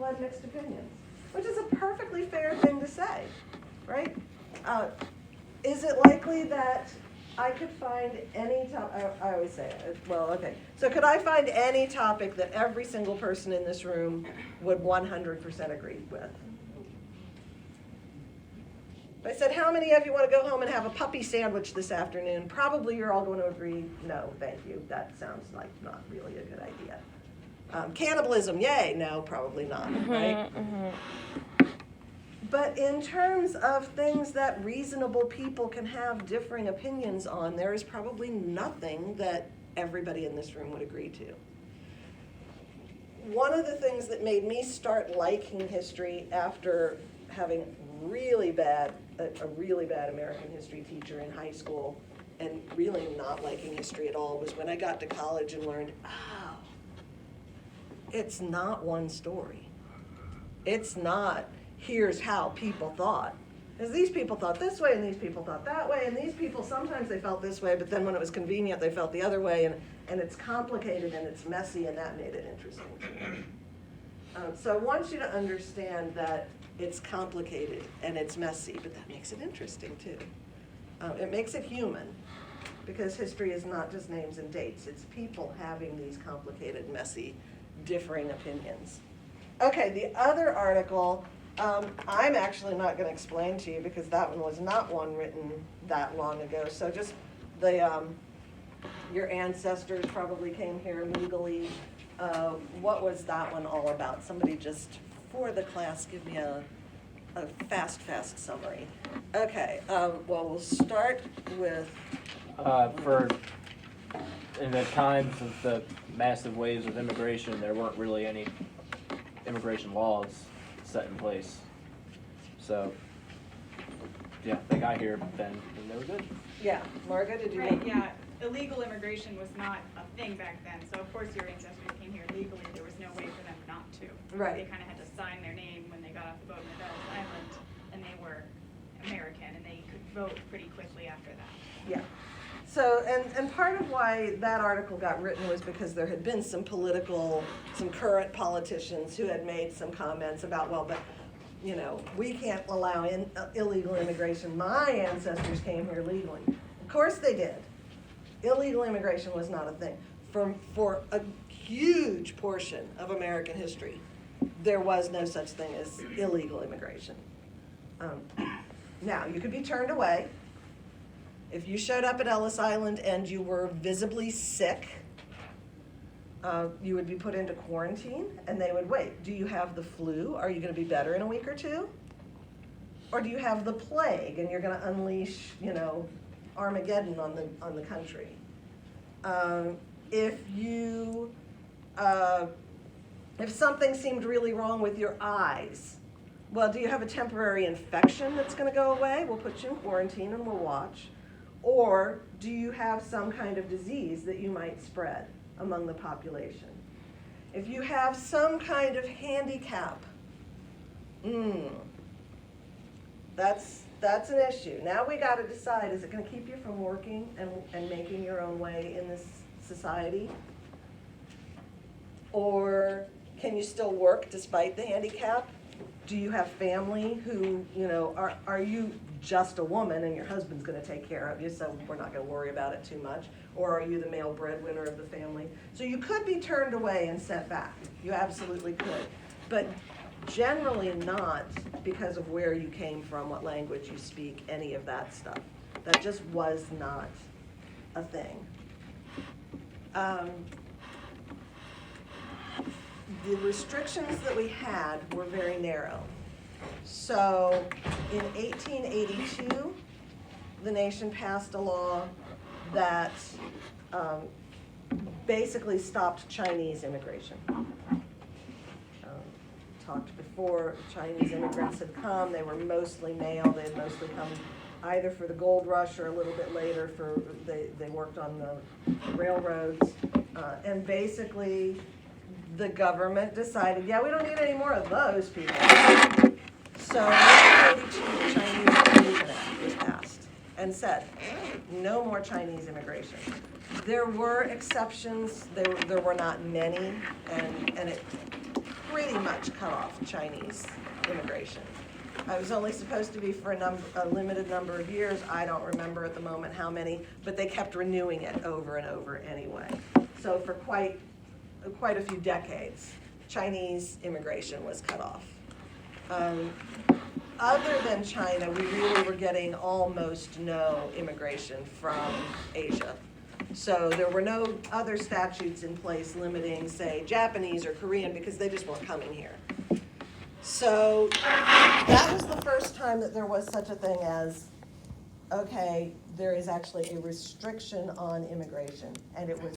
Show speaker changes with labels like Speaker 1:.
Speaker 1: people had mixed opinions, which is a perfectly fair thing to say, right? Is it likely that I could find any topic, I always say, well, okay. So could I find any topic that every single person in this room would 100% agree with? I said, how many of you want to go home and have a puppy sandwich this afternoon? Probably you're all going to agree, no, thank you. That sounds like not really a good idea. Cannibalism, yay. No, probably not, right? But in terms of things that reasonable people can have differing opinions on, there is probably nothing that everybody in this room would agree to. One of the things that made me start liking history after having a really bad American history teacher in high school and really not liking history at all was when I got to college and learned, oh, it's not one story. It's not, here's how people thought. Because these people thought this way, and these people thought that way, and these people, sometimes they felt this way, but then when it was convenient, they felt the other way, and it's complicated, and it's messy, and that made it interesting to me. So I want you to understand that it's complicated, and it's messy, but that makes it interesting, too. It makes it human, because history is not just names and dates. It's people having these complicated, messy, differing opinions. Okay, the other article, I'm actually not going to explain to you because that one was not one written that long ago. So just your ancestors probably came here legally. What was that one all about? Somebody just, for the class, give me a fast summary. Okay, well, we'll start with...
Speaker 2: In the times of the massive waves of immigration, there weren't really any immigration laws set in place. So, yeah, they got here then, and they were good.
Speaker 1: Yeah, Marga, did you?
Speaker 3: Right, yeah. Illegal immigration was not a thing back then. So, of course, your ancestors came here legally. There was no way for them not to.
Speaker 1: Right.
Speaker 3: They kind of had to sign their name when they got off the boat in Ellis Island, and they were American, and they could vote pretty quickly after that.
Speaker 1: Yeah. So, and part of why that article got written was because there had been some current politicians who had made some comments about, well, but, you know, we can't allow illegal immigration. My ancestors came here legally. Of course they did. Illegal immigration was not a thing. For a huge portion of American history, there was no such thing as illegal immigration. Now, you could be turned away. If you showed up at Ellis Island and you were visibly sick, you would be put into quarantine, and they would wait. Do you have the flu? Are you going to be better in a week or two? Or do you have the plague, and you're going to unleash, you know, Armageddon on the country? If something seemed really wrong with your eyes, well, do you have a temporary infection that's going to go away? We'll put you in quarantine and we'll watch. Or do you have some kind of disease that you might spread among the population? If you have some kind of handicap, that's an issue. Now we got to decide, is it going to keep you from working and making your own way in this society? Or can you still work despite the handicap? Do you have family who, you know, are you just a woman and your husband's going to take care of you, so we're not going to worry about it too much? Or are you the male breadwinner of the family? So you could be turned away and sent back. You absolutely could. But generally not because of where you came from, what language you speak, any of that stuff. That just was not a thing. The restrictions that we had were very narrow. So in 1882, the nation passed a law that basically stopped Chinese immigration. Talked before, Chinese immigrants had come. They were mostly male. They had mostly come either for the gold rush or a little bit later they worked on the railroads. And basically, the government decided, yeah, we don't need any more of those people. So in 1882, the Chinese Immigration Act was passed and said, no more Chinese immigration. There were exceptions. There were not many, and it pretty much cut off Chinese immigration. I was only supposed to be for a limited number of years. I don't remember at the moment how many, but they kept renewing it over and over anyway. So for quite a few decades, Chinese immigration was cut off. Other than China, we really were getting almost no immigration from Asia. So there were no other statutes in place limiting, say, Japanese or Korean, because they just weren't coming here. So that was the first time that there was such a thing as, okay, there is actually a restriction on immigration, and it was